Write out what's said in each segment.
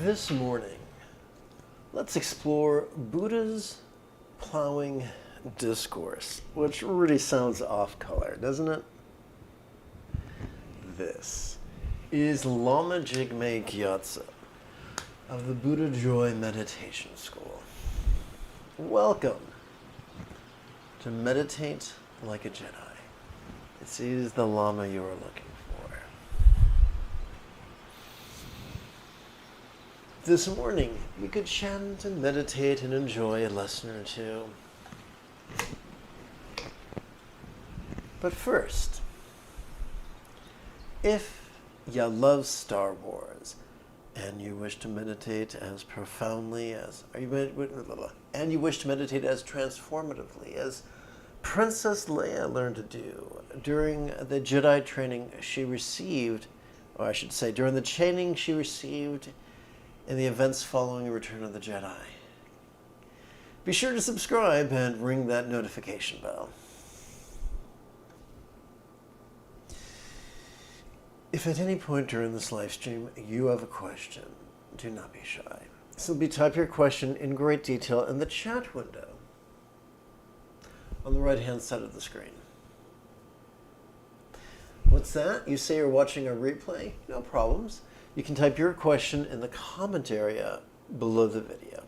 This morning, let's explore Buddha's plowing discourse, which really sounds off-color, doesn't it? This is Lama Jigme Gyatso of the Buddha Joy Meditation School. Welcome to Meditate Like a Jedi. This is the Lama you are looking for. This morning, we could chant and meditate and enjoy a lesson or two. But first, if you love Star Wars and you wish to meditate as profoundly as, and you wish to meditate as transformatively as Princess Leia learned to do during the Jedi training she received, or I should say, during the training she received in the events following Return of the Jedi. Be sure to subscribe and ring that notification bell. If at any point during this live stream you have a question, do not be shy. Simply type your question in great detail in the chat window on the right-hand side of the screen. What's that? You say you're watching a replay? No problems. You can type your question in the comment area below the video.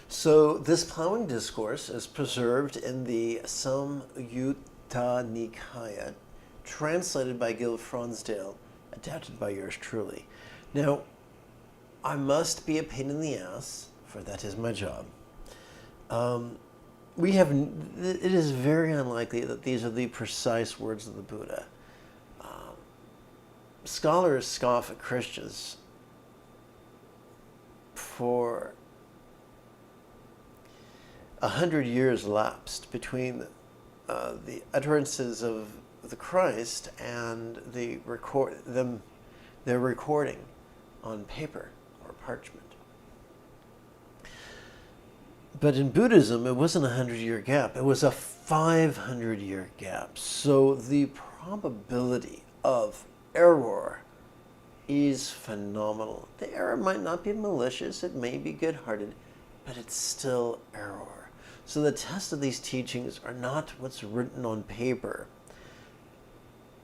So this plowing discourse is preserved in the Samyutta Nikaya, translated by Gil Fronsdale, adapted by yours truly. Now, I must be a pain in the ass, for that is my job. It is very unlikely that these are the precise words of the Buddha. Scholars scoff at Christians for 100 years lapsed between the utterances of the Christ and their recording on paper or parchment. But in Buddhism, it wasn't a 100-year gap. It was a 500-year gap. So the probability of error is phenomenal. The error might not be malicious. It may be good-hearted, but it's still error. So the test of these teachings are not what's written on paper.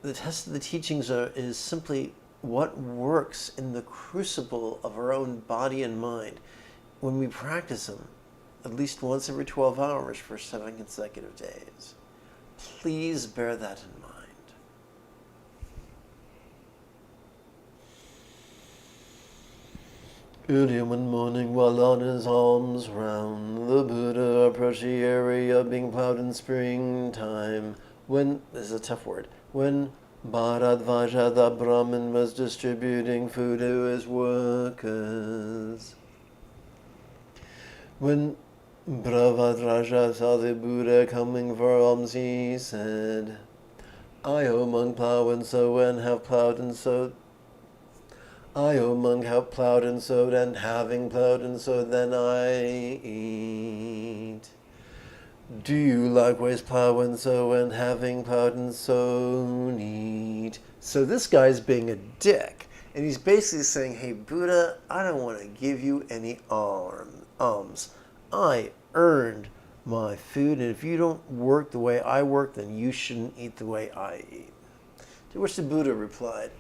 The test of the teachings is simply what works in the crucible of our own body and mind when we practice them at least once every 12 hours for 7 consecutive days. Please bear that in mind. Early one morning, while on his alms round, the Buddha approached the area being plowed in springtime. This is a tough word, when Bharadvaja the Brahmin was distributing food to his workers. When Bharadvaja saw the Buddha coming for alms, he said, I, O monk, plow and sow and have plowed and sowed. I, O monk, have plowed and sowed, and having plowed and sowed, then I eat. Do you likewise plow and sow, and having plowed and sown, eat? So this guy's being a dick, and he's basically saying, hey, Buddha, I don't want to give you any alms. I earned my food, and if you don't work the way I work, then you shouldn't eat the way I eat. To which the Buddha replied,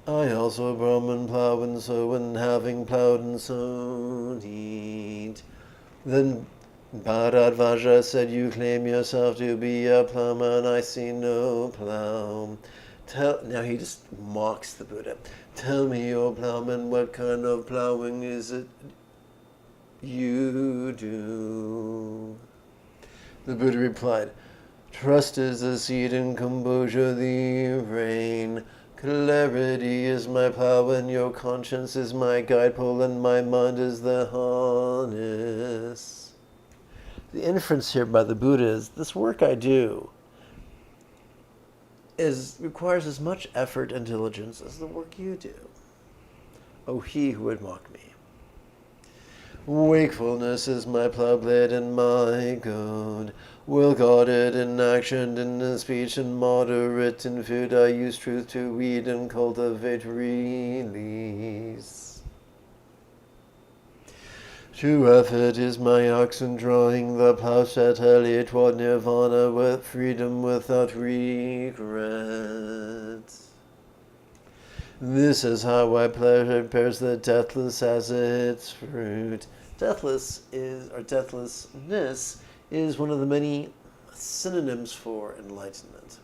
I also, Brahman, plow and sow, and having plowed and sown, eat. Then Bharadvaja said, you claim yourself to be a plowman, I see no plow. Now he just mocks the Buddha. Tell me, O plowman, what kind of plowing is it you do? The Buddha replied, trust is the seed and composure the rain. Clarity is my plow, and your conscience is my guide pole, and my mind is the harness. The inference here by the Buddha is, this work I do, requires as much effort and diligence as the work you do. O he who would mock me. Wakefulness is my plough blade and my goad. Well guarded in action, in speech, and moderate in food, I use truth to weed and cultivate release. True effort is my oxen drawing the plough steadily toward nirvana with freedom without regrets. This is how I prepares the deathless as its fruit. Deathlessness is one of the many synonyms for enlightenment.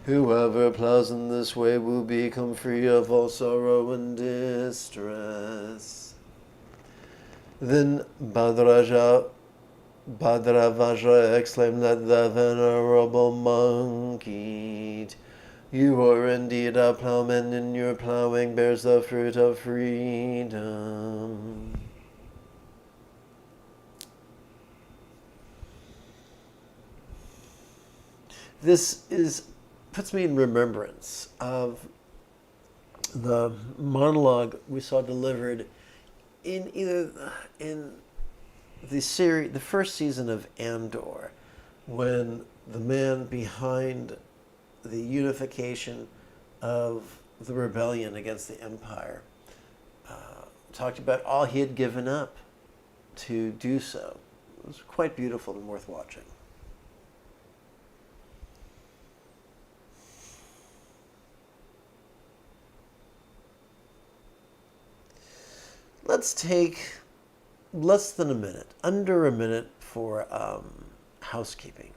Whoever plows in this way will become free of all sorrow and distress. Then Bhadravaja exclaimed that the venerable monk eat. You are indeed a plowman, and your plowing bears the fruit of freedom. This puts me in remembrance of the monologue we saw delivered in the first season of Andor, when the man behind the unification of the rebellion against the Empire talked about all he had given up to do so. It was quite beautiful and worth watching. Let's take less than a minute, under a minute for housekeeping.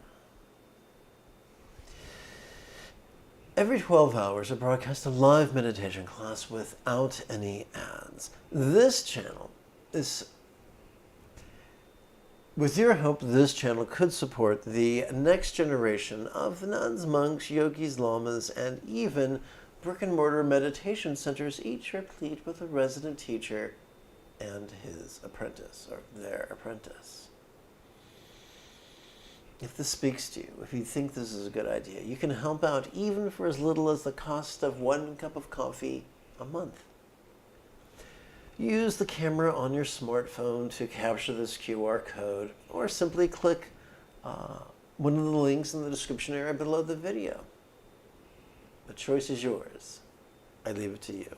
Every 12 hours, I broadcast a live meditation class without any ads. This channel is, with your help, this channel could support the next generation of nuns, monks, yogis, lamas, and even brick-and-mortar meditation centers, each replete with a resident teacher and his apprentice, or their apprentice. If this speaks to you, if you think this is a good idea, you can help out even for as little as the cost of 1 cup of coffee a month. Use the camera on your smartphone to capture this QR code, or simply click one of the links in the description area below the video. The choice is yours. I leave it to you.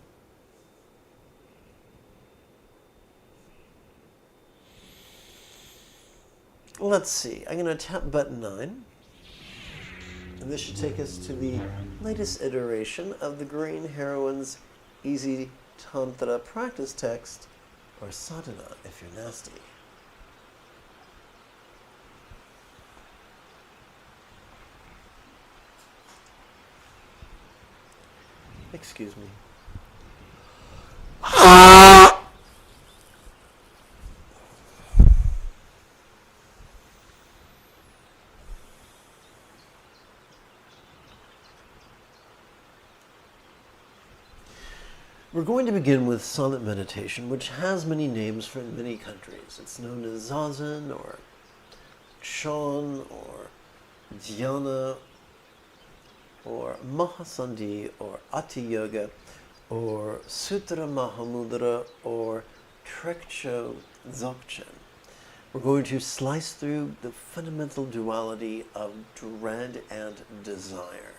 Let's see, I'm going to tap button 9, and this should take us to the latest iteration of the Green Heroine's Easy Tantra practice text, or sadhana if you're nasty. Excuse me. We're going to begin with silent meditation, which has many names for many countries. It's known as Zazen, or Chan, or Dhyana, or Mahasandhi, or Ati Yoga, or Sutra Mahamudra, or Trekcho Dzogchen. We're going to slice through the fundamental duality of dread and desire.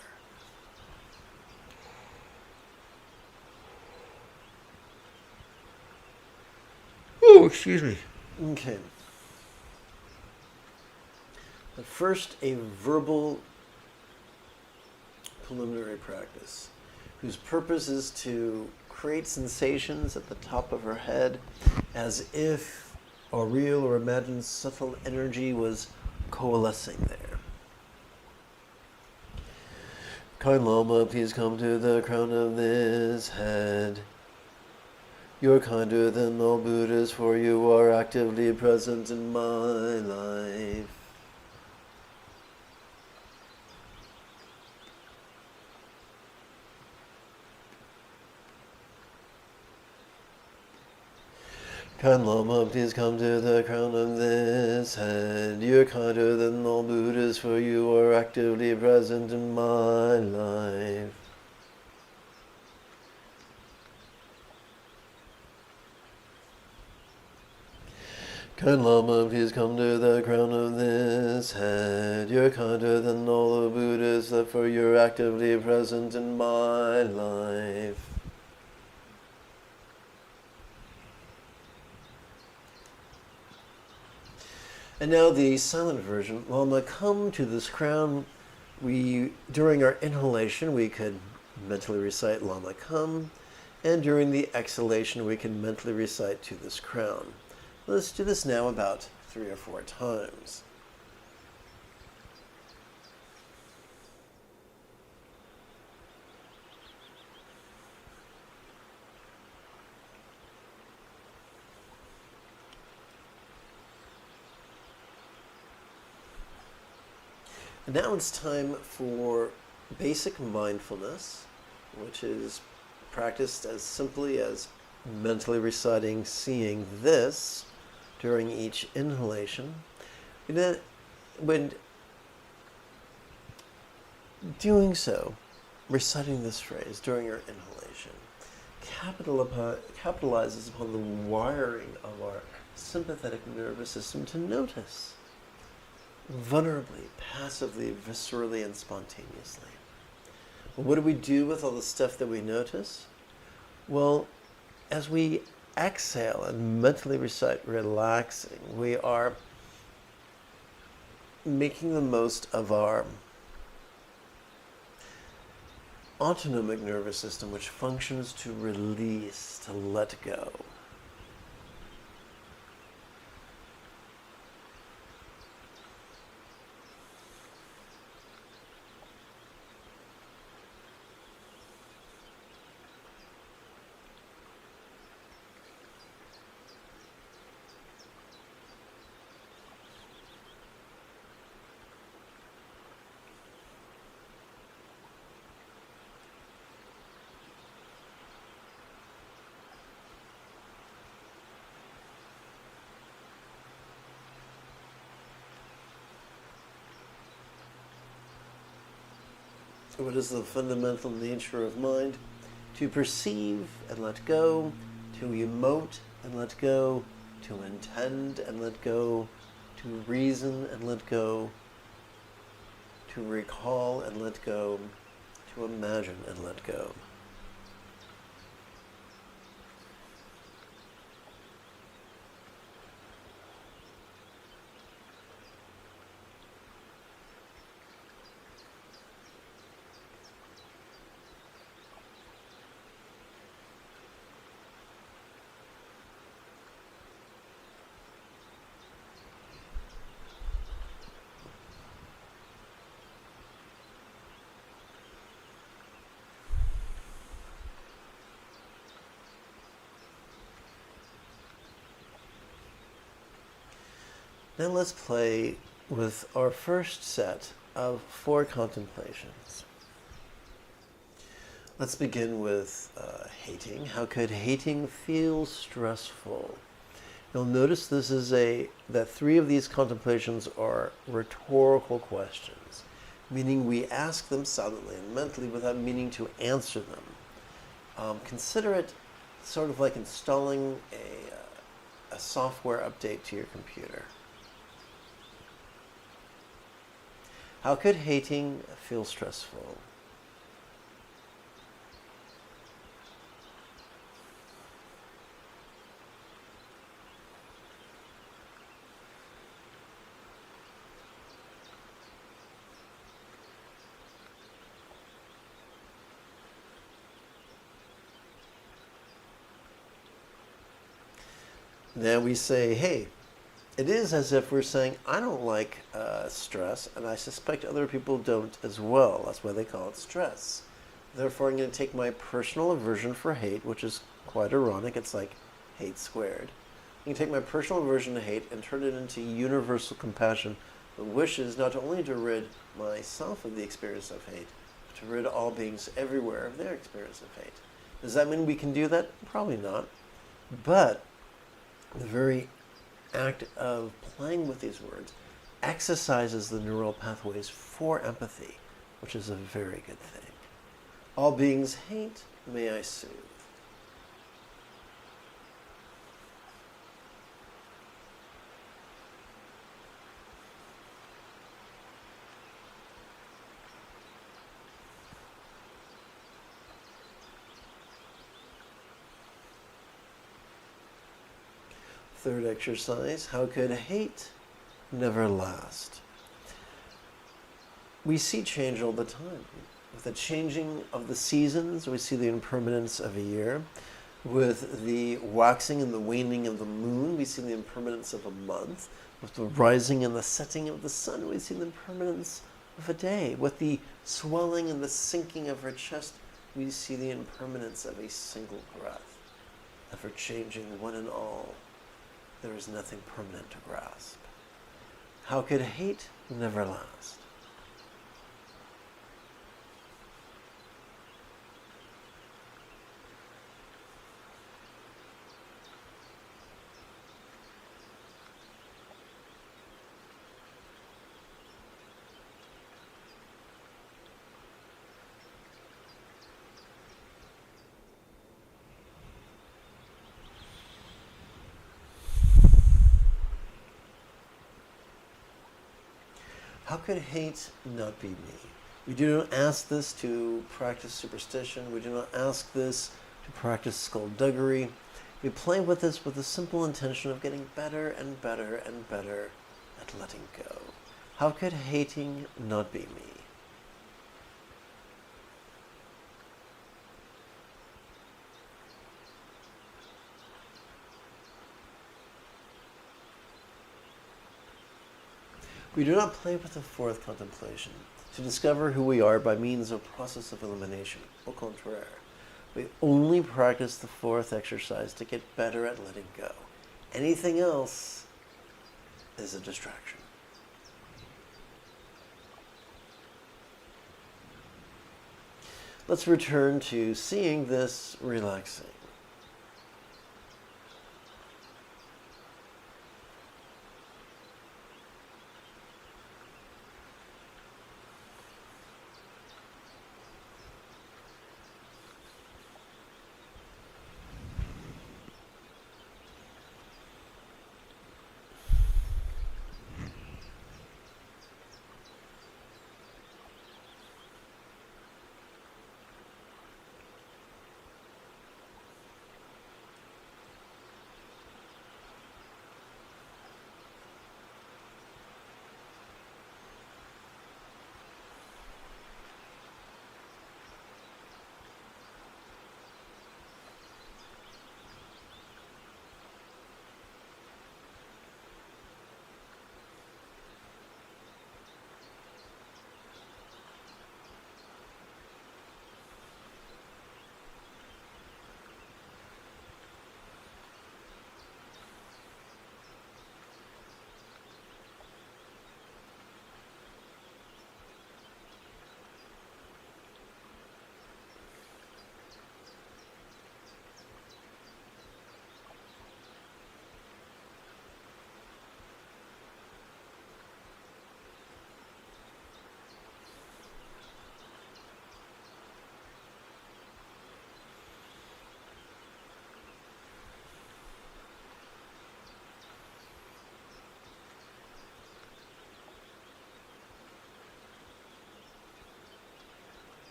Oh, excuse me. Okay. But first, a verbal preliminary practice whose purpose is to create sensations at the top of her head as if a real or imagined subtle energy was coalescing there. Kind Lama, please come to the crown of this head. You're kinder than all Buddhas, for you are actively present in my life. Kind Lama, please come to the crown of this head. You're kinder than all Buddhas, for you are actively present in my life. Kind Lama, please come to the crown of this head. You're kinder than all the Buddhas, for you're actively present in my life. And now the silent version. Lama, come to this crown. During our inhalation, we could mentally recite Lama, come. And during the exhalation, we can mentally recite to this crown. Let's do this now about 3 or 4 times. And now it's time for basic mindfulness, which is practiced as simply as mentally seeing this during each inhalation. And then, when doing so, reciting this phrase during your inhalation capitalizes upon the wiring of our sympathetic nervous system to notice vulnerably, passively, viscerally, and spontaneously. Well, what do we do with all the stuff that we notice? Well, as we exhale and mentally recite relaxing, we are making the most of our autonomic nervous system, which functions to release, to let go. What is the fundamental nature of mind? To perceive and let go, to emote and let go, to intend and let go, to reason and let go, to recall and let go, to imagine and let go. Now let's play with our first set of 4 contemplations. Let's begin with hating. How could hating feel stressful? You'll notice that 3 of these contemplations are rhetorical questions, meaning we ask them silently and mentally without meaning to answer them. Consider it sort of like installing a software update to your computer. How could hating feel stressful? Now we say, hey, it is as if we're saying, I don't like stress, and I suspect other people don't as well. That's why they call it stress. Therefore, I'm going to take my personal aversion for hate, which is quite ironic. It's like hate squared. I'm going to take my personal aversion to hate and turn it into universal compassion that wishes not only to rid myself of the experience of hate, but to rid all beings everywhere of their experience of hate. Does that mean we can do that? Probably not. But The very act of playing with these words exercises the neural pathways for empathy, which is a very good thing. All beings hate, may I soothe. Third exercise, how could hate never last? We see change all the time. With the changing of the seasons, we see the impermanence of a year. With the waxing and the waning of the moon, we see the impermanence of a month. With the rising and the setting of the sun, we see the impermanence of a day. With the swelling and the sinking of her chest, we see the impermanence of a single breath. Ever changing one and all, there is nothing permanent to grasp. How could hate never last? How could hate not be me? We do not ask this to practice superstition. We do not ask this to practice skullduggery. We play with this with the simple intention of getting better and better and better at letting go. How could hating not be me? We do not play with the fourth contemplation to discover who we are by means of process of elimination. Au contraire, we only practice the fourth exercise to get better at letting go. Anything else is a distraction. Let's return to seeing this relaxing.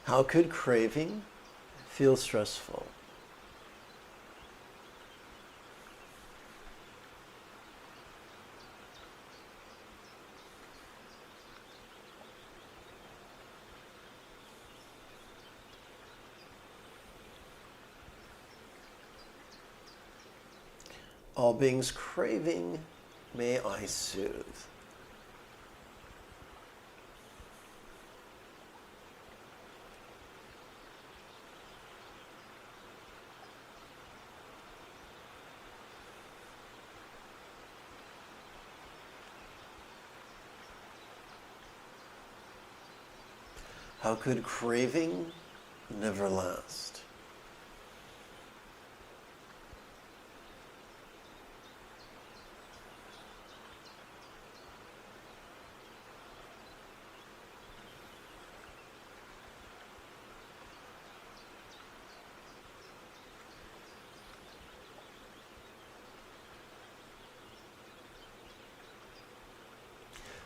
How could craving feel stressful? All beings craving, may I soothe. How could craving never last?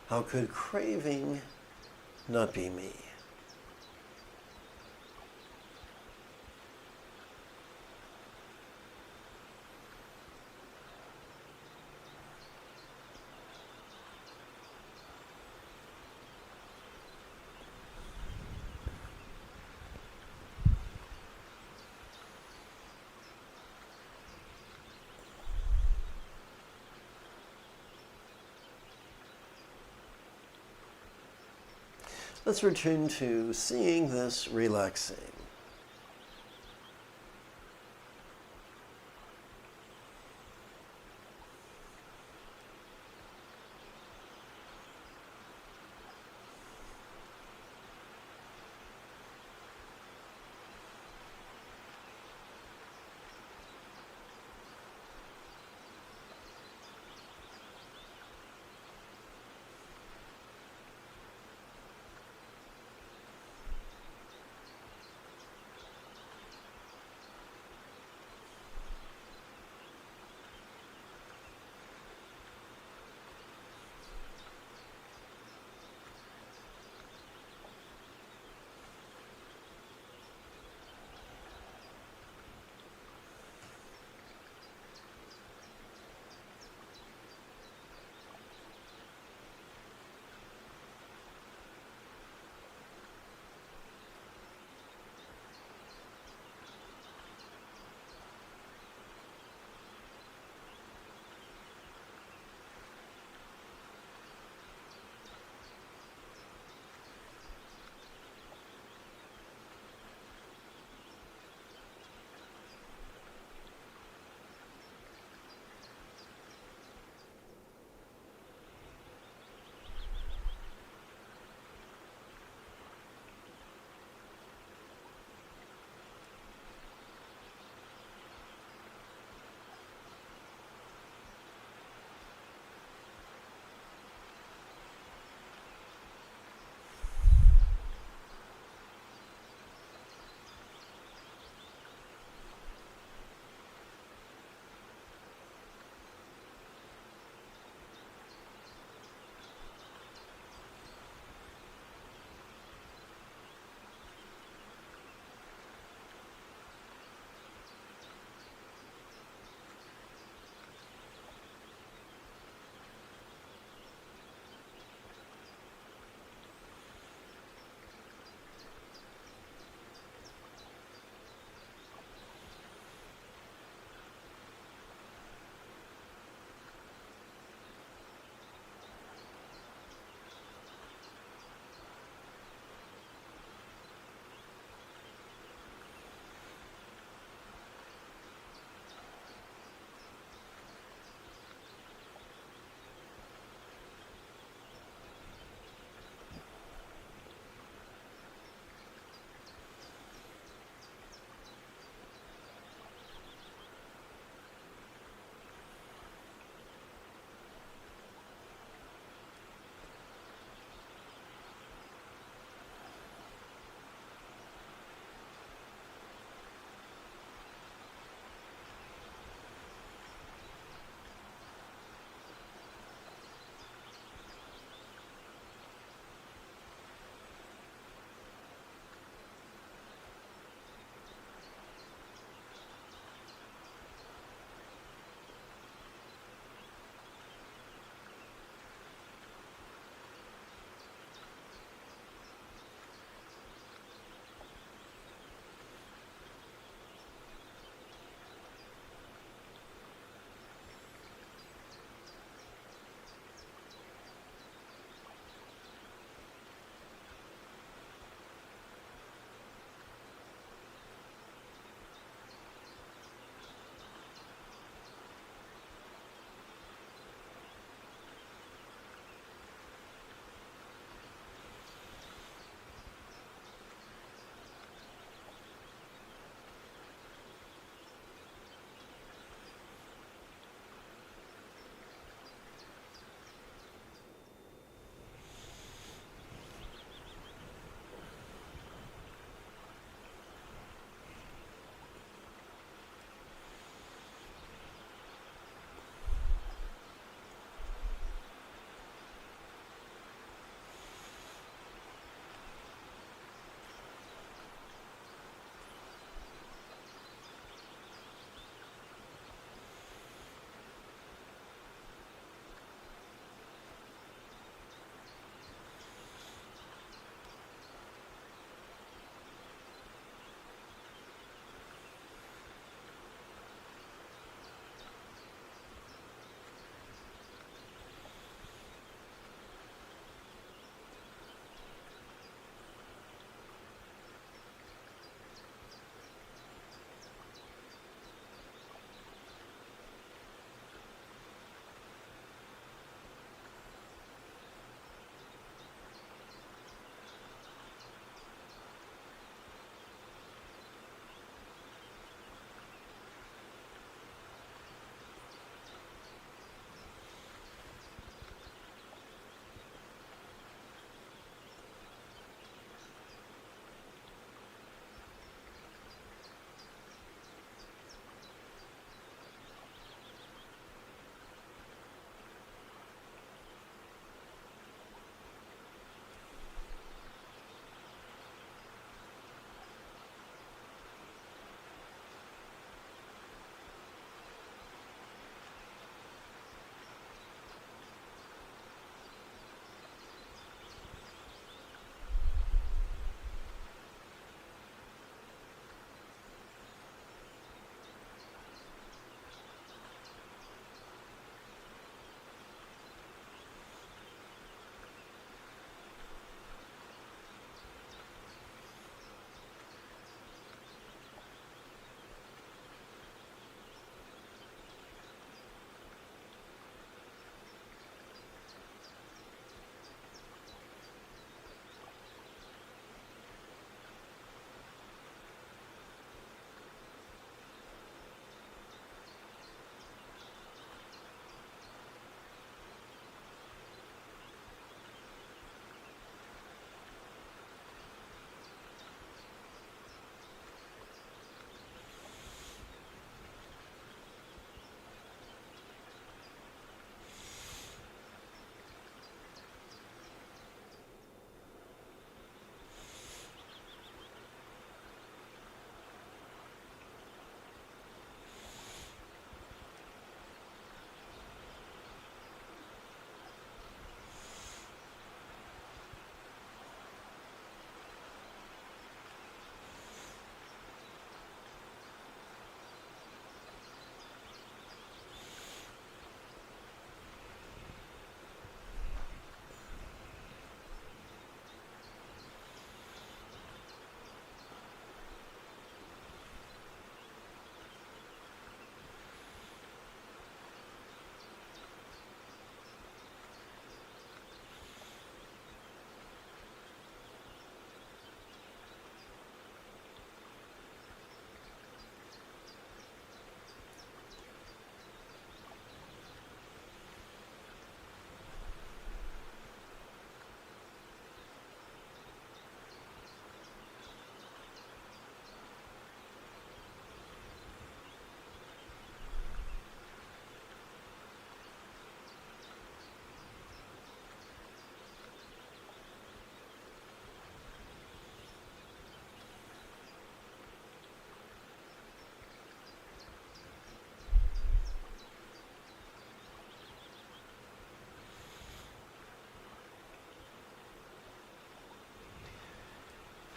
How could craving not be me? Let's return to seeing this relaxing.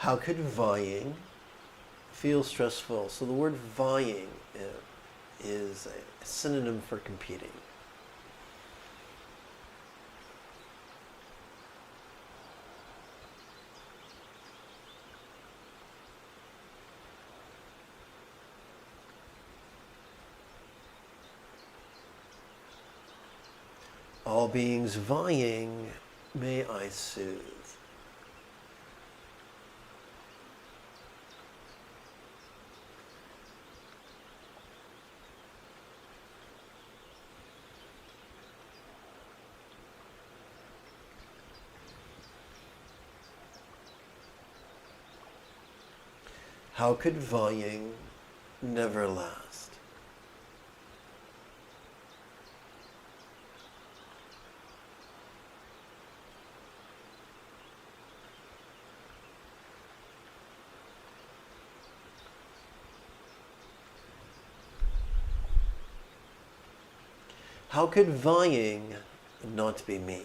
How could vying feel stressful? So the word vying is a synonym for competing. All beings vying, may I soothe. How could vying never last? How could vying not be me?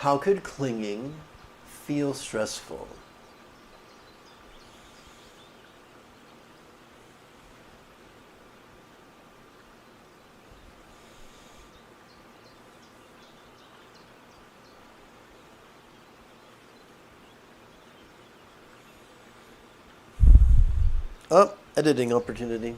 How could clinging feel stressful? Oh, editing opportunity.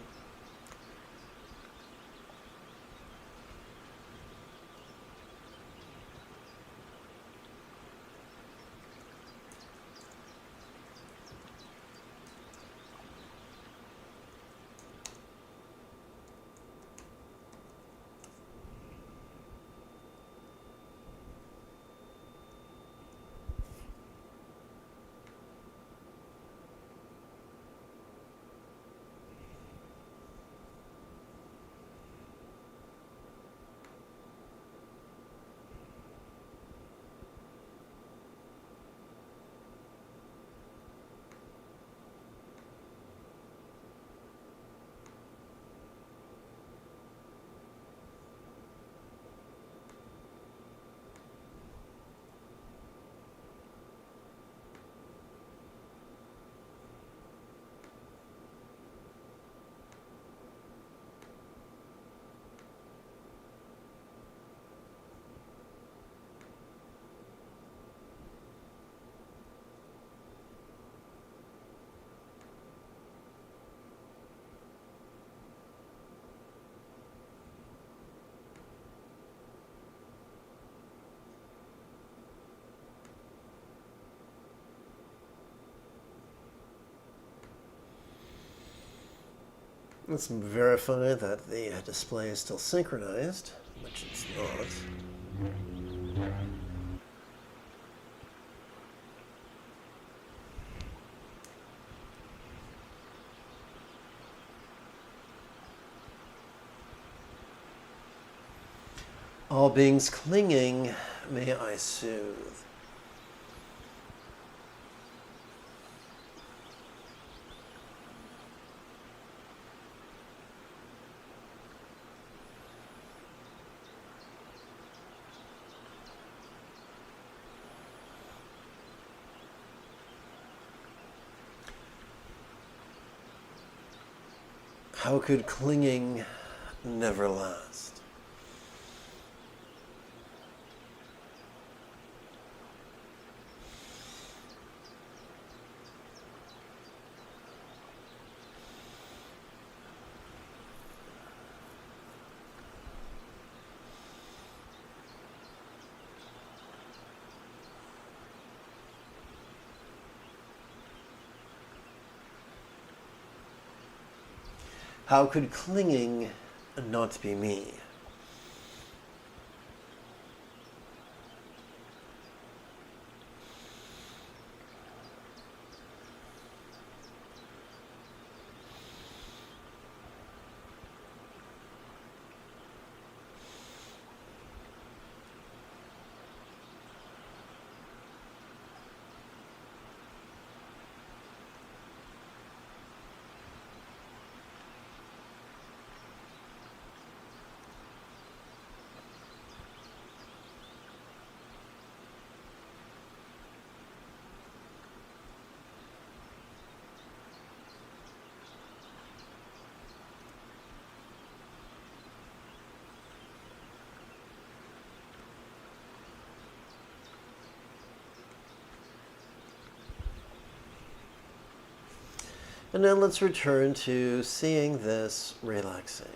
Let's verify that the display is still synchronized, which it's not. All beings clinging, may I soothe. How could clinging never last? How could clinging not be me? And then let's return to seeing this relaxing.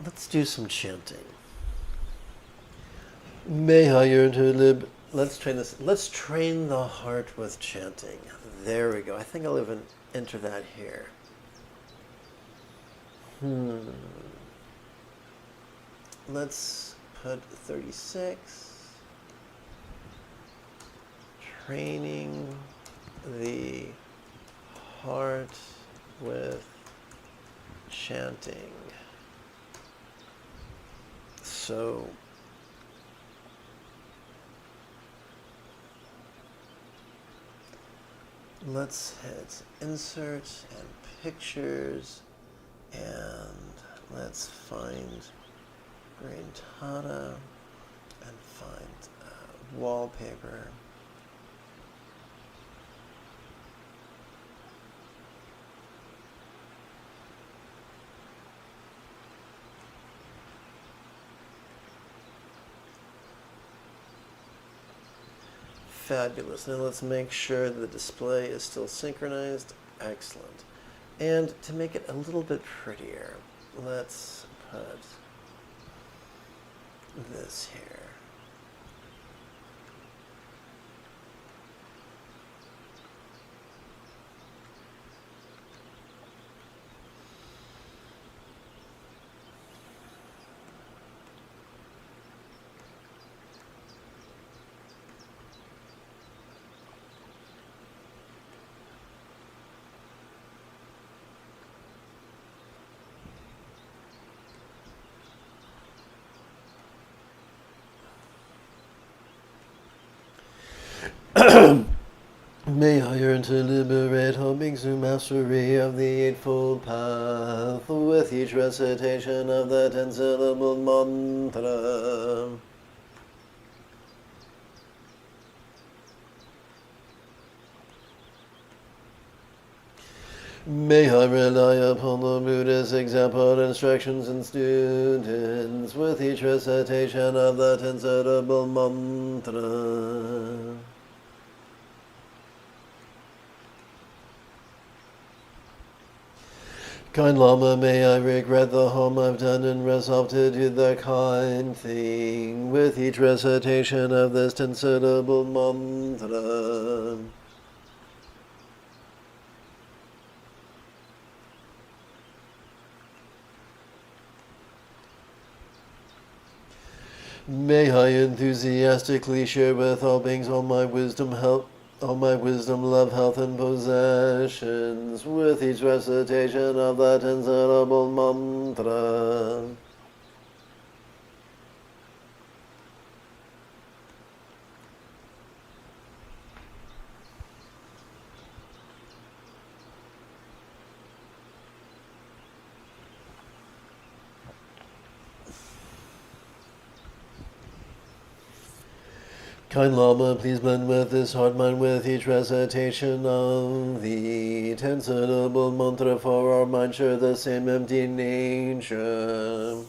Let's do some chanting. Let's train this. Let's train the heart with chanting. There we go. I think I'll even enter that here. Let's put 36. Training the heart with chanting. So let's hit insert and pictures, and let's find green Tana and find wallpaper. Fabulous. Now let's make sure the display is still synchronized. Excellent. And to make it a little bit prettier, let's put this here. May I yearn to liberate, hoping to mastery of the Eightfold Path with each recitation of the 10-syllable mantra. May I rely upon the Buddhist example, instructions, and students with each recitation of the 10-syllable mantra. Kind Lama, may I regret the harm I've done and resolve to do the kind thing with each recitation of this 10-syllable mantra. May I enthusiastically share with all beings all my wisdom, love, health, and possessions with each recitation of the 10-syllable mantra. Kind Lama, please blend with this heart mind with each recitation of the 10-syllable mantra, for our mind share the same empty nature.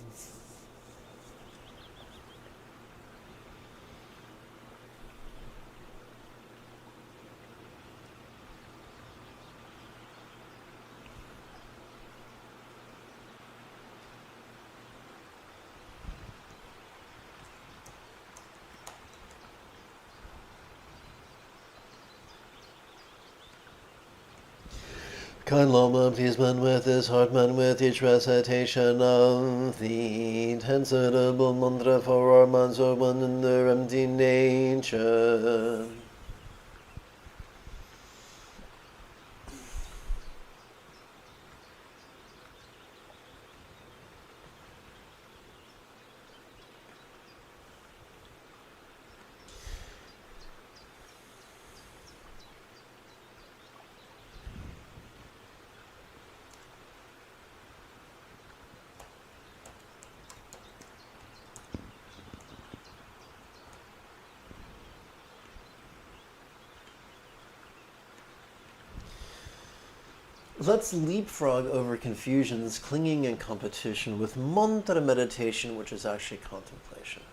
Kind Lama, please blend with this heart man with each recitation of the 10-syllable mantra, for our minds are one in their empty nature. Let's leapfrog over confusions, clinging, and competition with mantra meditation, which is actually contemplation.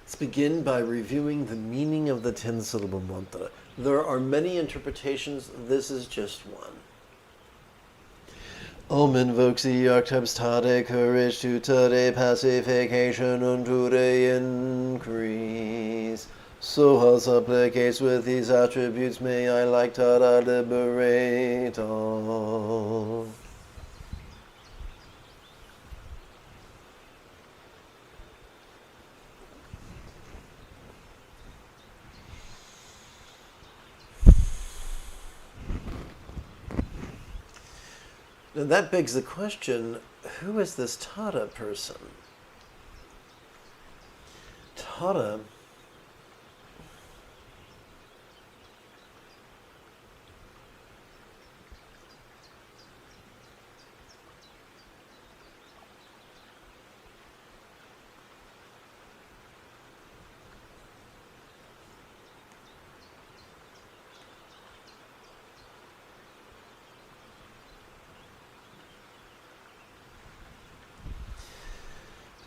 Let's begin by reviewing the meaning of the 10-syllable mantra. There are many interpretations. This is just one. Om invokes the archetypes Tade, courage to Tade, pacification unto the increase. So supplicates with these attributes, may I like Tada liberate all. Now that begs the question, who is this Tada person? Tada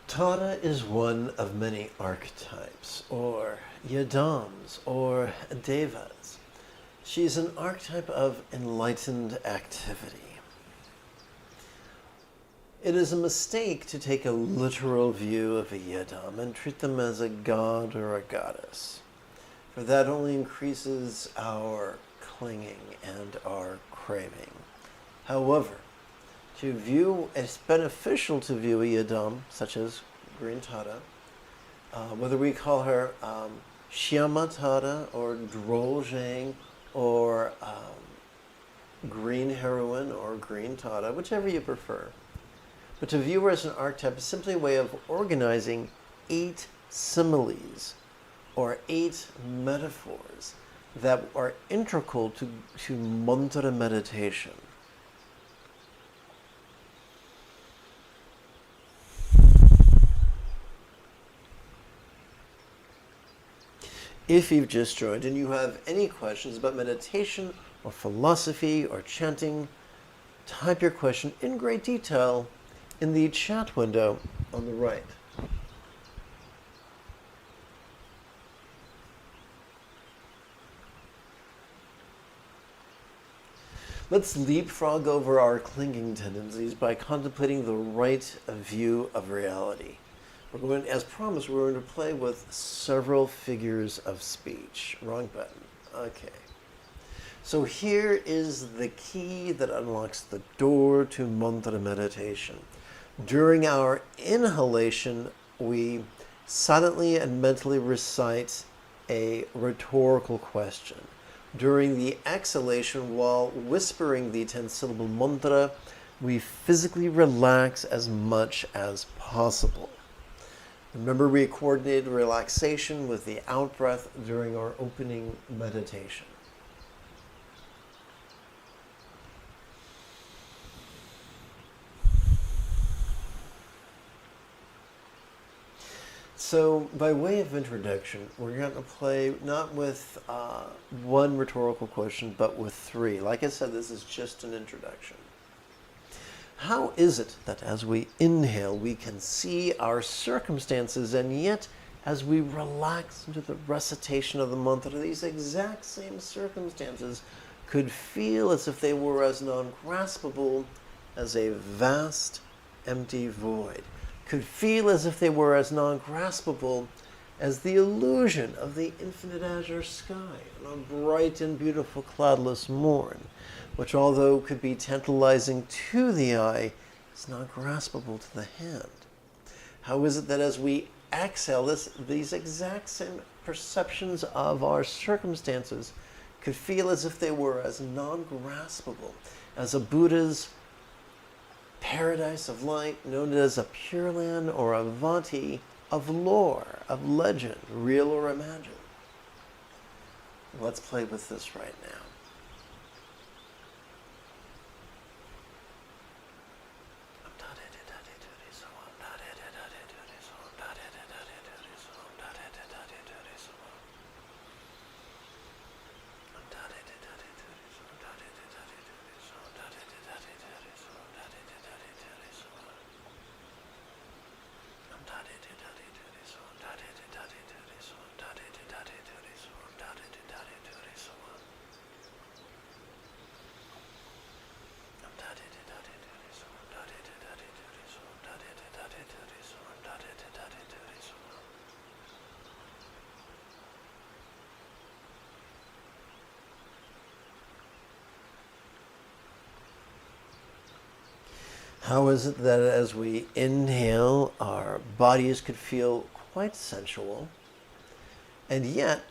Tada is one of many archetypes, or yadams, or devas. She's an archetype of enlightened activity. It is a mistake to take a literal view of a yadam and treat them as a god or a goddess, for that only increases our clinging and our craving. However, it's beneficial to view a yadam, such as Green Tada, whether we call her Shyama Tada, or Droljang, or Green Heroine, or Green Tada, whichever you prefer. But to view her as an archetype is simply a way of organizing 8 similes, or 8 metaphors, that are integral to mantra meditation. If you've just joined and you have any questions about meditation or philosophy or chanting, type your question in great detail in the chat window on the right. Let's leapfrog over our clinging tendencies by contemplating the right view of reality. As promised, we're going to play with several figures of speech. Wrong button. Okay. So here is the key that unlocks the door to mantra meditation. During our inhalation, we silently and mentally recite a rhetorical question. During the exhalation, while whispering the 10-syllable mantra, we physically relax as much as possible. Remember, we coordinated relaxation with the out-breath during our opening meditation. So, by way of introduction, we're going to play not with one rhetorical question, but with 3. Like I said, this is just an introduction. How is it that as we inhale, we can see our circumstances, and yet as we relax into the recitation of the mantra, these exact same circumstances could feel as if they were as non-graspable as a vast, empty void, could feel as if they were as non-graspable as the illusion of the infinite azure sky on a bright and beautiful cloudless morn, which, although could be tantalizing to the eye, is not graspable to the hand. How is it that as we exhale, these exact same perceptions of our circumstances could feel as if they were as non-graspable as a Buddha's paradise of light, known as a Pure Land or a Vanti of lore, of legend, real or imagined? Let's play with this right now. How is it that as we inhale, our bodies could feel quite sensual, and yet,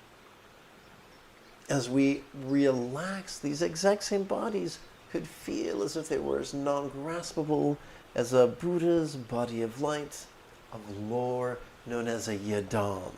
as we relax, these exact same bodies could feel as if they were as non-graspable as a Buddha's body of light, of lore, known as a yadam.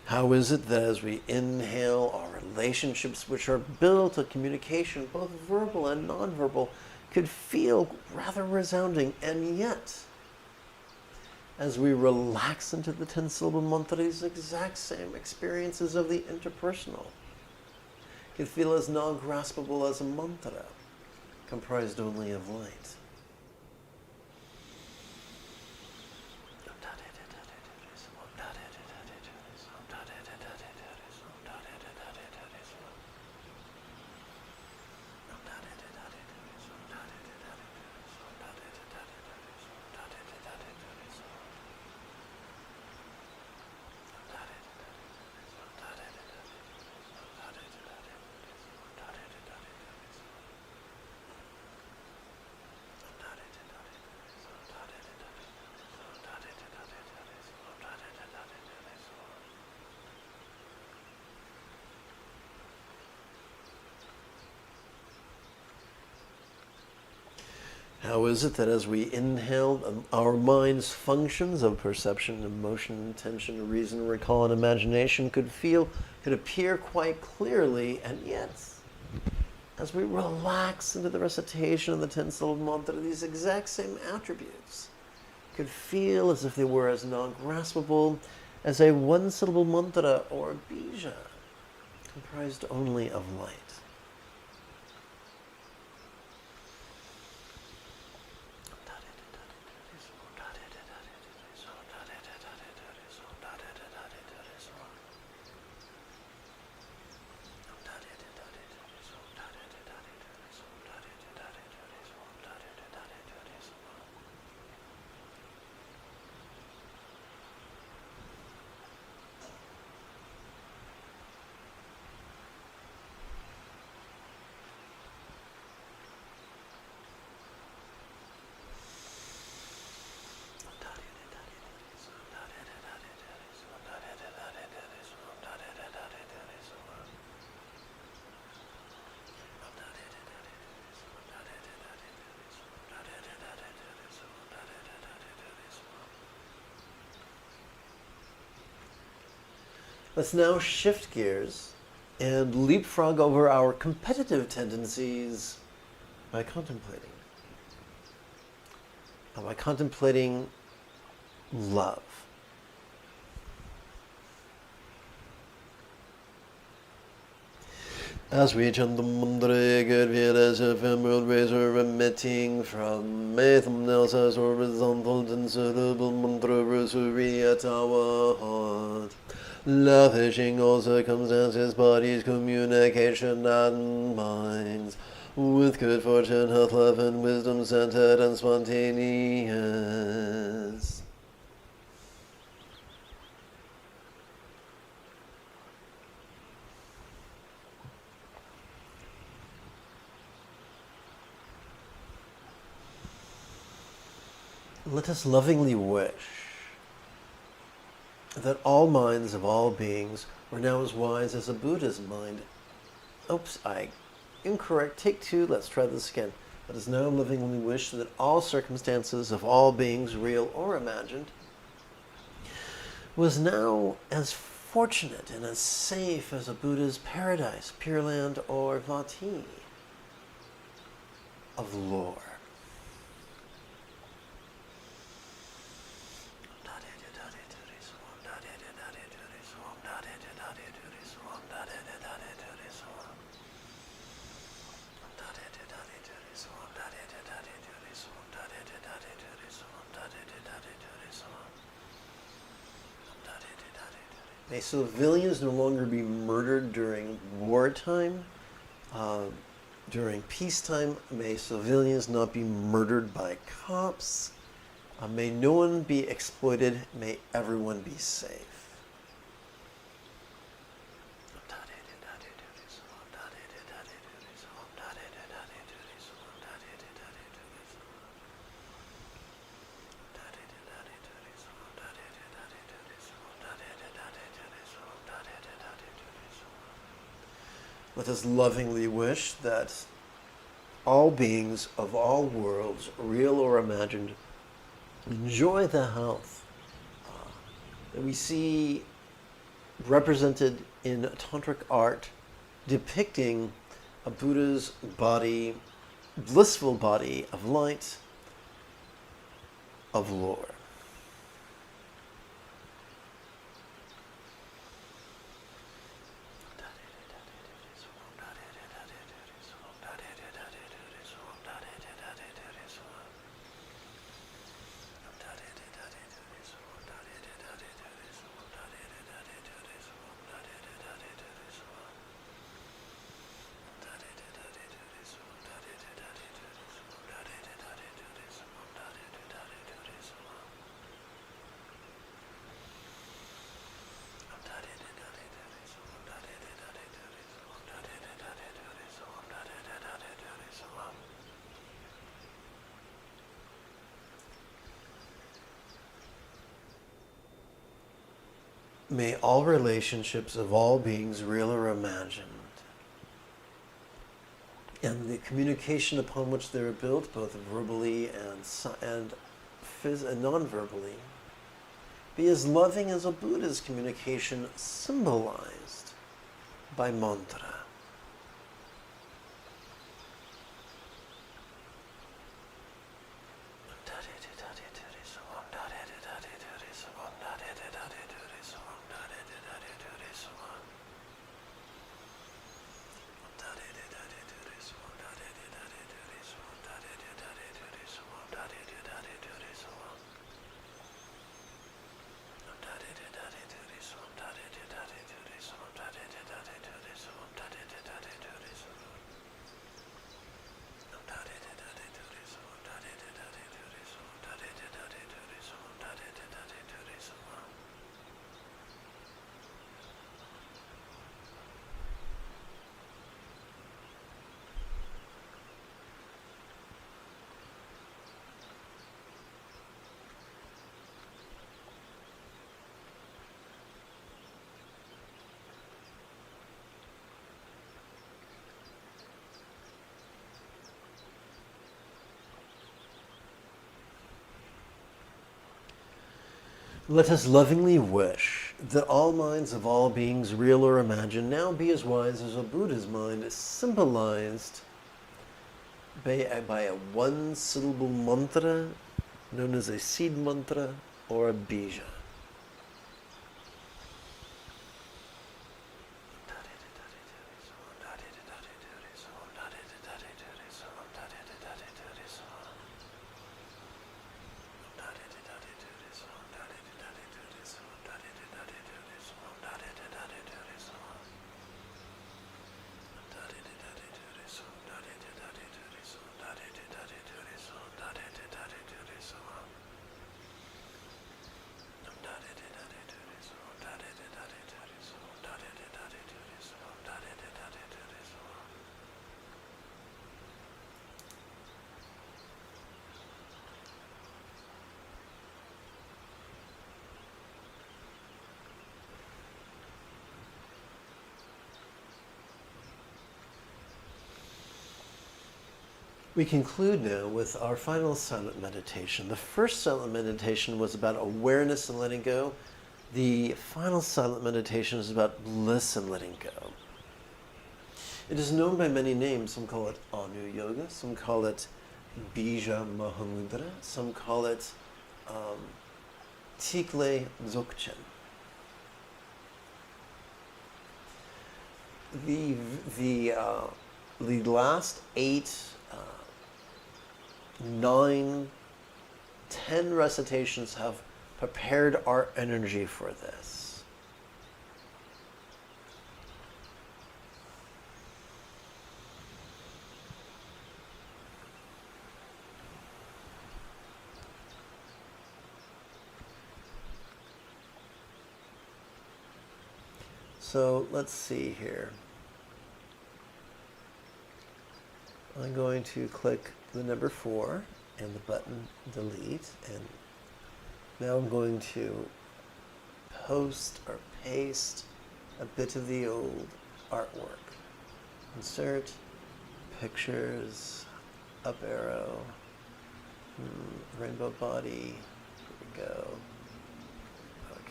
How is it that as we inhale, our relationships, which are built of communication, both verbal and nonverbal, could feel rather resounding, and yet, as we relax into the 10-syllable mantra, these exact same experiences of the interpersonal could feel as non-graspable as a mantra, comprised only of light. How is it that as we inhale, our mind's functions of perception, emotion, intention, reason, recall, and imagination could appear quite clearly, and yet, as we relax into the recitation of the 10-syllable mantra, these exact same attributes could feel as if they were as non-graspable as a one-syllable mantra or bija, comprised only of light. Let's now shift gears and leapfrog over our competitive tendencies by contemplating. By contemplating love. As we chant the mantra, good feel as if emerald rays are emitting from a thumbnails as horizontal and suitable mantra rosary at our heart. Lavishing all circumstances, bodies, communication, and minds, with good fortune, health, love, and wisdom centered and spontaneous. Let us lovingly wish that all minds of all beings were now as wise as a Buddha's mind. Oops, incorrect. Take two. Let's try this again. Let us now lovingly wish that all circumstances of all beings, real or imagined, was now as fortunate and as safe as a Buddha's paradise, Pure Land, or Vati of lore. May civilians no longer be murdered during wartime. During peacetime, may civilians not be murdered by cops. May no one be exploited. May everyone be safe. Let us lovingly wish that all beings of all worlds, real or imagined, enjoy the health that we see represented in tantric art depicting a Buddha's body, blissful body of light, of lore. May all relationships of all beings, real or imagined, and the communication upon which they are built, both verbally and non-verbally, be as loving as a Buddha's communication symbolized by mantra. Let us lovingly wish that all minds of all beings, real or imagined, now be as wise as a Buddha's mind, symbolized by a one-syllable mantra known as a seed mantra or a bija. We conclude now with our final silent meditation. The first silent meditation was about awareness and letting go. The final silent meditation is about bliss and letting go. It is known by many names. Some call it Anu Yoga, some call it Bija Mahamudra, some call it Tikle Dzogchen. The last 8, 9, 10 recitations have prepared our energy for this. So let's see here. I'm going to click the number 4 and the button delete, and now I'm going to post or paste a bit of the old artwork. Insert, pictures, up arrow, rainbow body, here we go. Okay.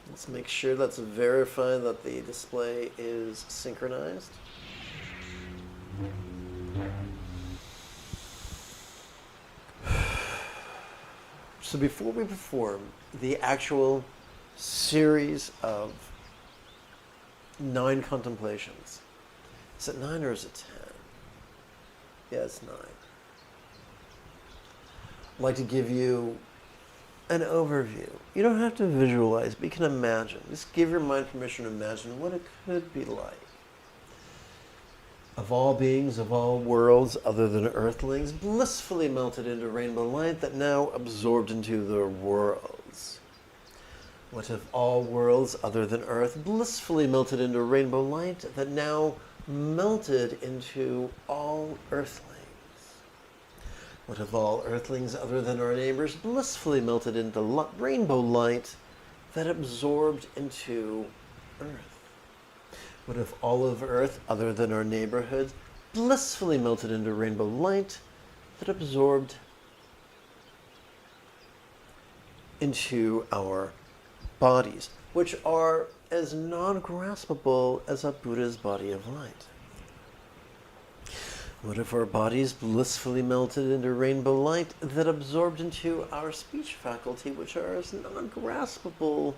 Let's make sure let's verify that the display is synchronized. So before we perform the actual series of 9 contemplations, is it 9 or is it 10? Yeah, it's 9. I'd like to give you an overview. You don't have to visualize, but you can imagine. Just give your mind permission to imagine what it could be like. Of all beings, of all worlds other than earthlings, blissfully melted into rainbow light that now absorbed into their worlds. What if all worlds other than earth blissfully melted into rainbow light that now melted into all earthlings? What if all earthlings other than our neighbors blissfully melted into rainbow light that absorbed into earth? What if all of earth other than our neighborhood blissfully melted into rainbow light that absorbed into our bodies, which are as non-graspable as a Buddha's body of light? What if our bodies blissfully melted into rainbow light that absorbed into our speech faculty, which are as non-graspable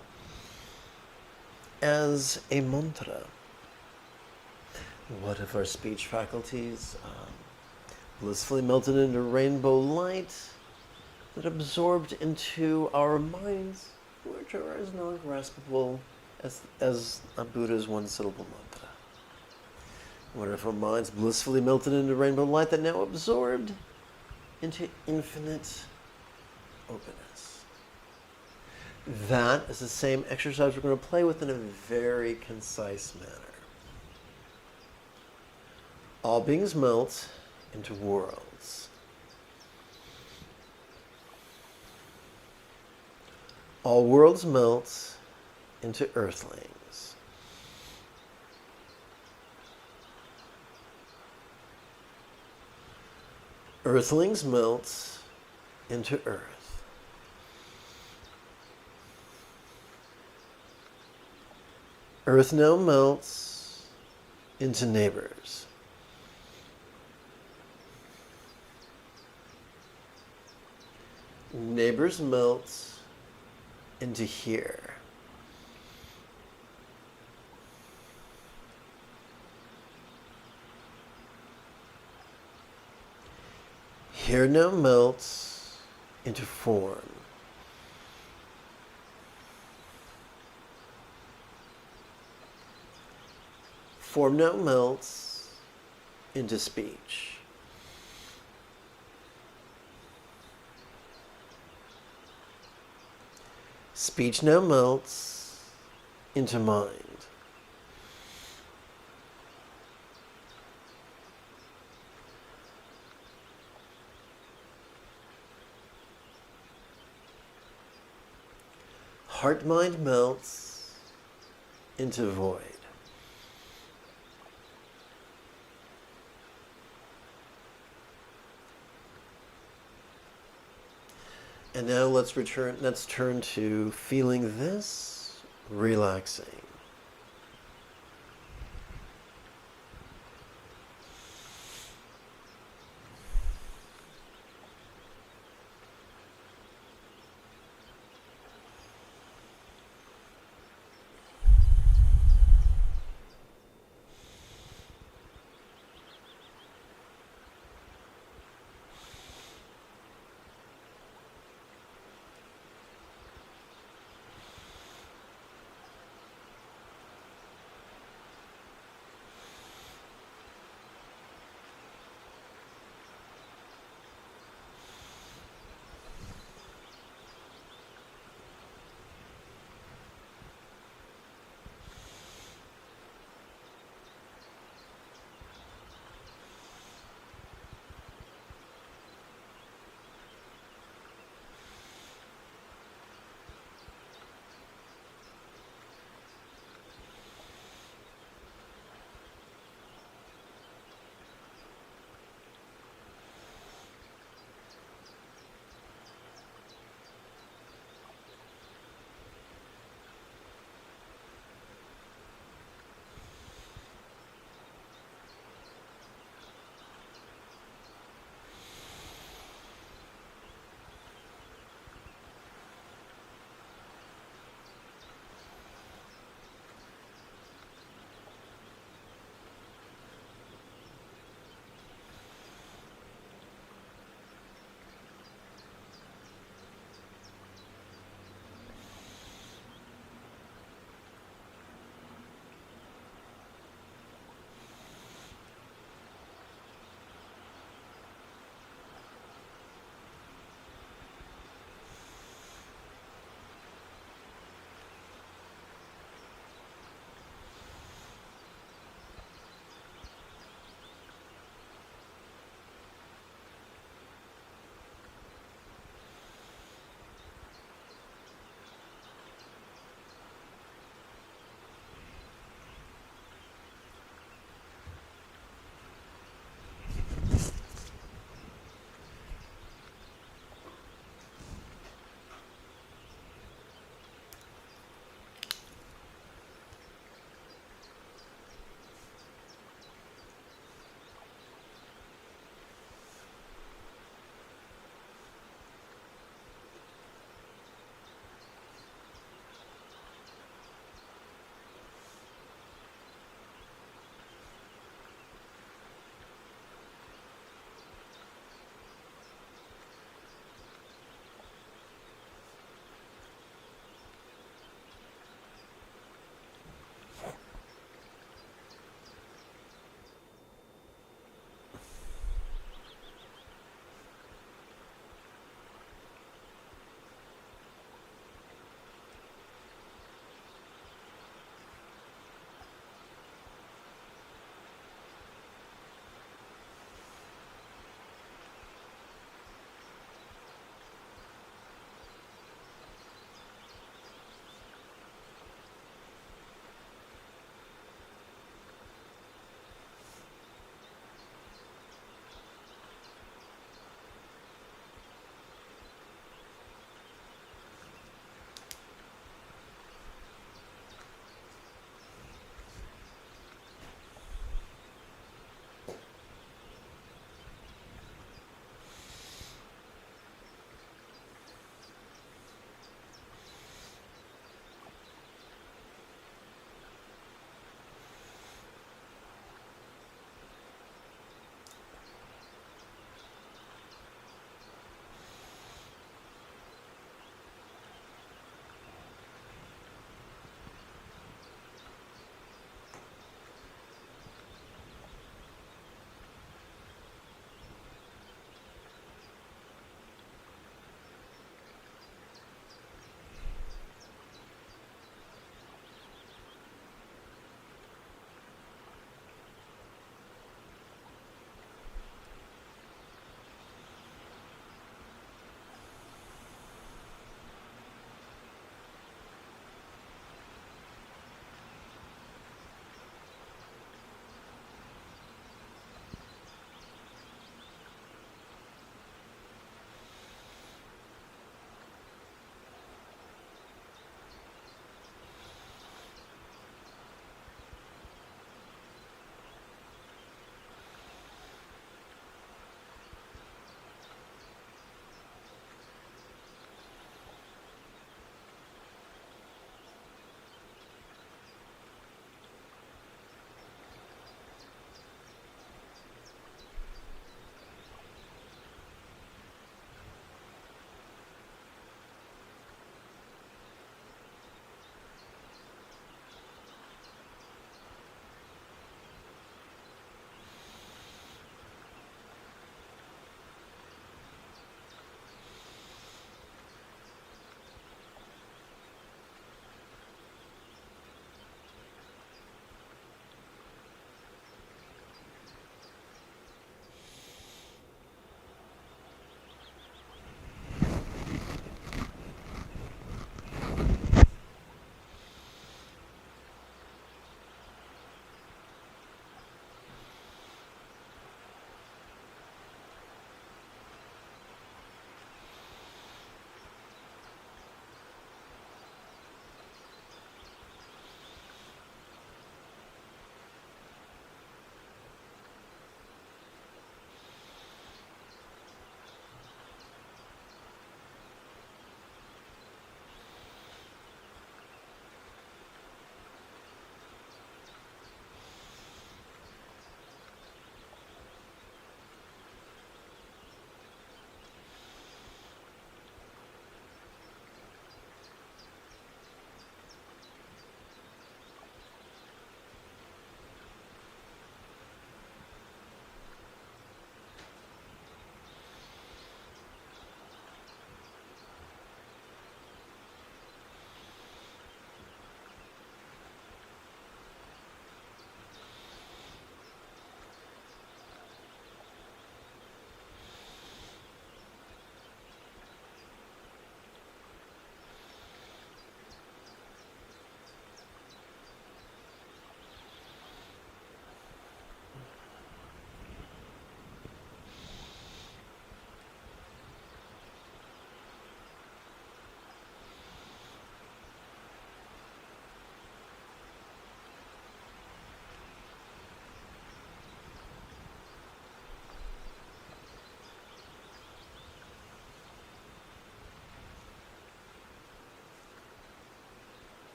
as a mantra? What if our speech faculties blissfully melted into rainbow light that absorbed into our minds, which are as non-graspable as a Buddha's one-syllable mantra? What if our minds blissfully melted into rainbow light that now absorbed into infinite openness? That is the same exercise we're going to play with in a very concise manner. All beings melt into worlds. All worlds melt into earthlings. Earthlings melt into earth. Earth now melts into neighbors. Neighbors melt into here. Here now melts into form. Form now melts into speech. Speech now melts into mind. heart-mind melts into void. And now let's turn to feeling this, relaxing.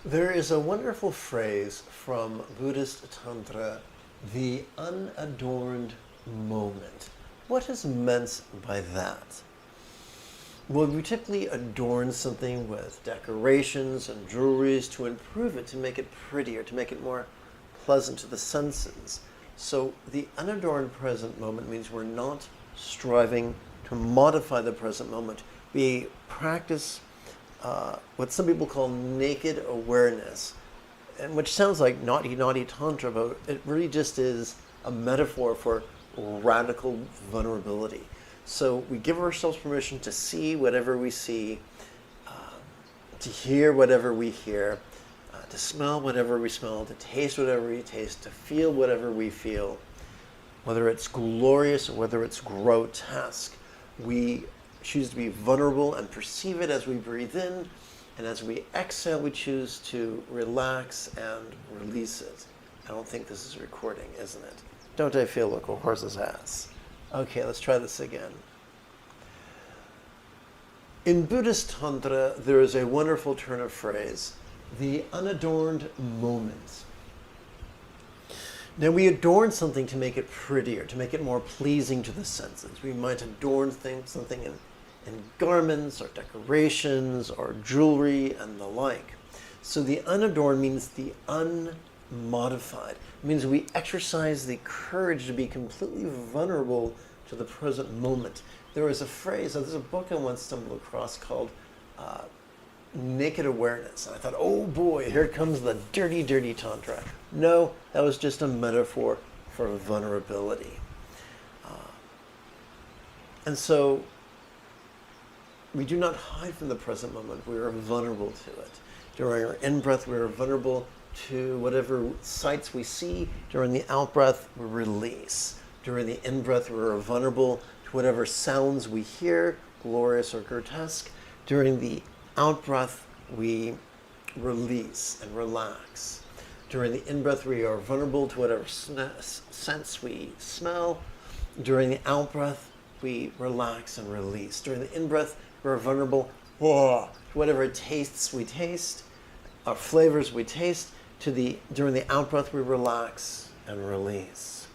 There is a wonderful phrase from Buddhist Tantra, the unadorned moment. What is meant by that? Well, we typically adorn something with decorations and jewelries to improve it, to make it prettier, to make it more pleasant to the senses. So the unadorned present moment means we're not striving to modify the present moment. We practice what some people call naked awareness, and which sounds like naughty, naughty tantra, but it really just is a metaphor for radical vulnerability. So we give ourselves permission to see whatever we see, to hear whatever we hear, to smell whatever we smell, to taste whatever we taste, to feel whatever we feel, whether it's glorious or whether it's grotesque. We choose to be vulnerable and perceive it as we breathe in, and as we exhale, we choose to relax and release it. I don't think this is recording, isn't it? Don't I feel like a horse's ass? Okay, let's try this again. In Buddhist Tantra, there is a wonderful turn of phrase, the unadorned moment. Now, we adorn something to make it prettier, to make it more pleasing to the senses. We might adorn something in garments or decorations or jewelry and the like. So the unadorned means the unmodified. It means we exercise the courage to be completely vulnerable to the present moment. There was a phrase, there's a book I once stumbled across called Naked Awareness. And I thought, oh boy, here comes the dirty, dirty tantra. No, that was just a metaphor for vulnerability. And so we do not hide from the present moment. We are vulnerable to it. During our in-breath, we are vulnerable to whatever sights we see. During the out-breath, we release. During the in-breath, we are vulnerable to whatever sounds we hear, glorious or grotesque. During the out-breath, we release and relax. During the in-breath, we are vulnerable to whatever sense we smell. During the out-breath, we relax and release. During the in-breath, we're vulnerable to whatever tastes we taste, or flavors we taste. During the out-breath, we relax and release.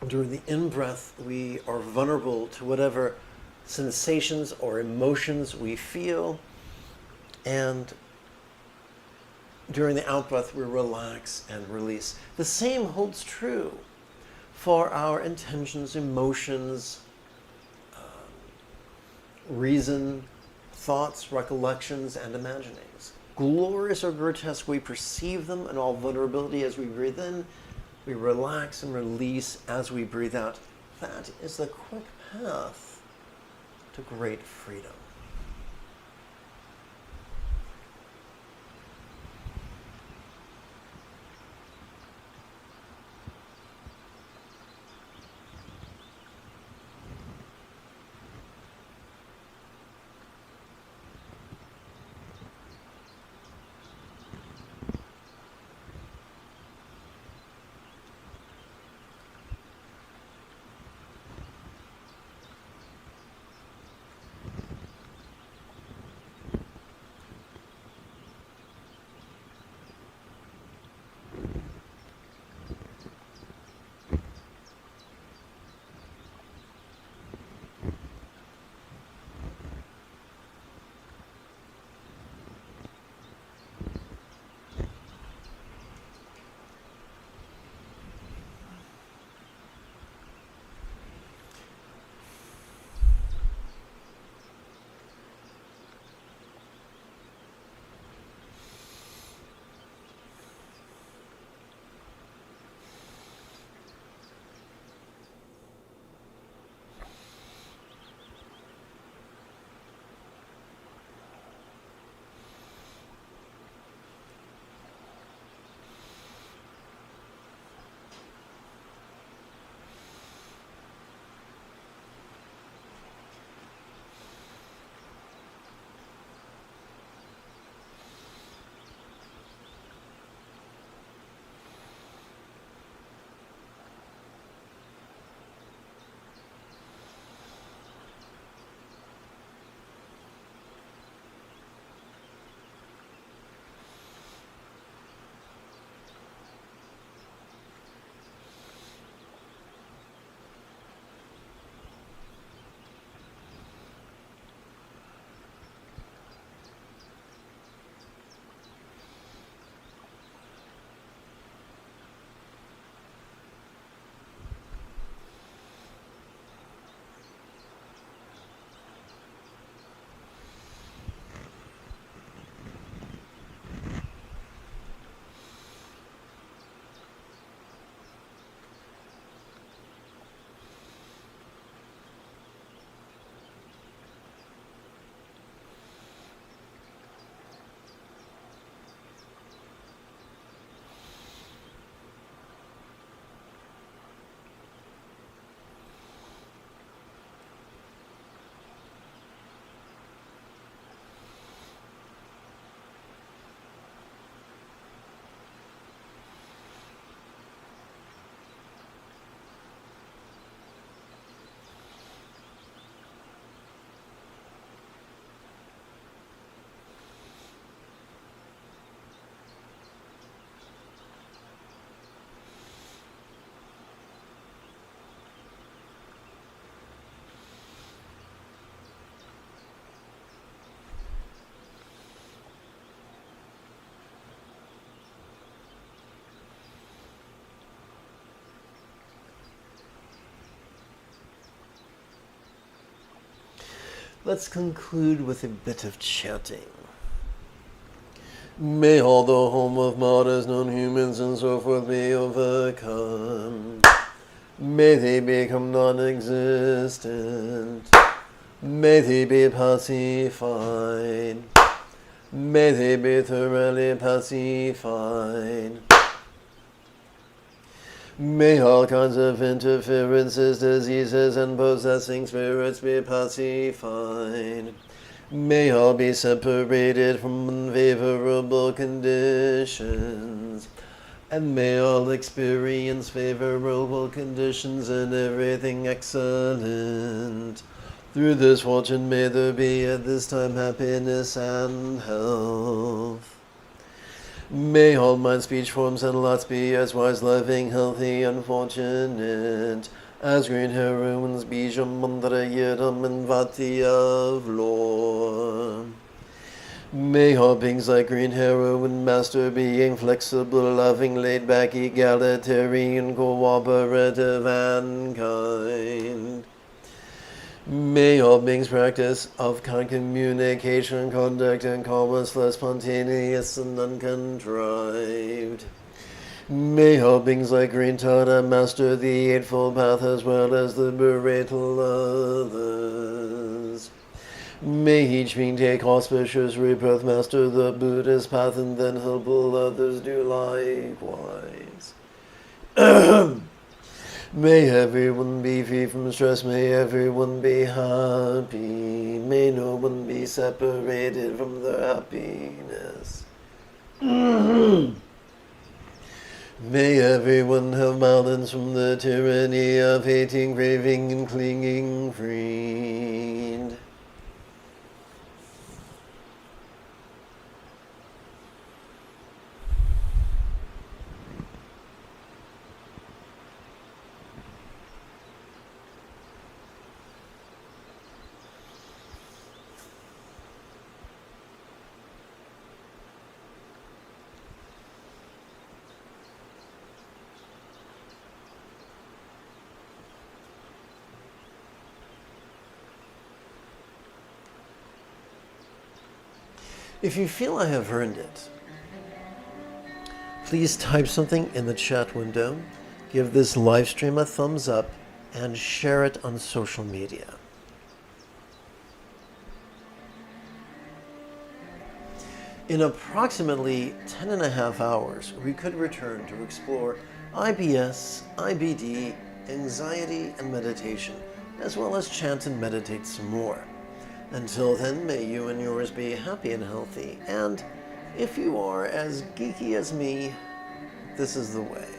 During the in-breath, we are vulnerable to whatever sensations or emotions we feel. And during the out-breath, we relax and release. The same holds true for our intentions, emotions, reason, thoughts, recollections, and imaginings. Glorious or grotesque, we perceive them in all vulnerability as we breathe in. We relax and release as we breathe out. That is the quick path to great freedom. let's conclude with a bit of chanting. May all the home of martyrs, non-humans, and so forth be overcome. May they become non-existent. May they be pacified. May they be thoroughly pacified. May all kinds of interferences, diseases, and possessing spirits be pacified. May all be separated from unfavorable conditions. And may all experience favorable conditions and everything excellent. Through this fortune may there be at this time happiness and health. May all mind, speech, forms, and lots be as wise, loving, healthy, and fortunate as green heroines, bijam, mandra, yidam, and vati of lore. May all beings like green heroine, master being flexible, loving, laid back, egalitarian, cooperative, and kind. May all beings practice of kind communication, conduct, and calmness, less spontaneous and uncontrived. May all beings like Green Tata master the Eightfold Path as well as liberate others. May each being take auspicious rebirth, master the Buddhist path, and then help all others do likewise. May everyone be free from stress, may everyone be happy, may no one be separated from their happiness. May everyone have balance from the tyranny of hating, craving, and clinging freed. If you feel I have earned it, please type something in the chat window, give this live stream a thumbs up, and share it on social media. In approximately 10.5 hours, we could return to explore IBS, IBD, anxiety, and meditation, as well as chant and meditate some more. Until then, may you and yours be happy and healthy, and if you are as geeky as me, this is the way.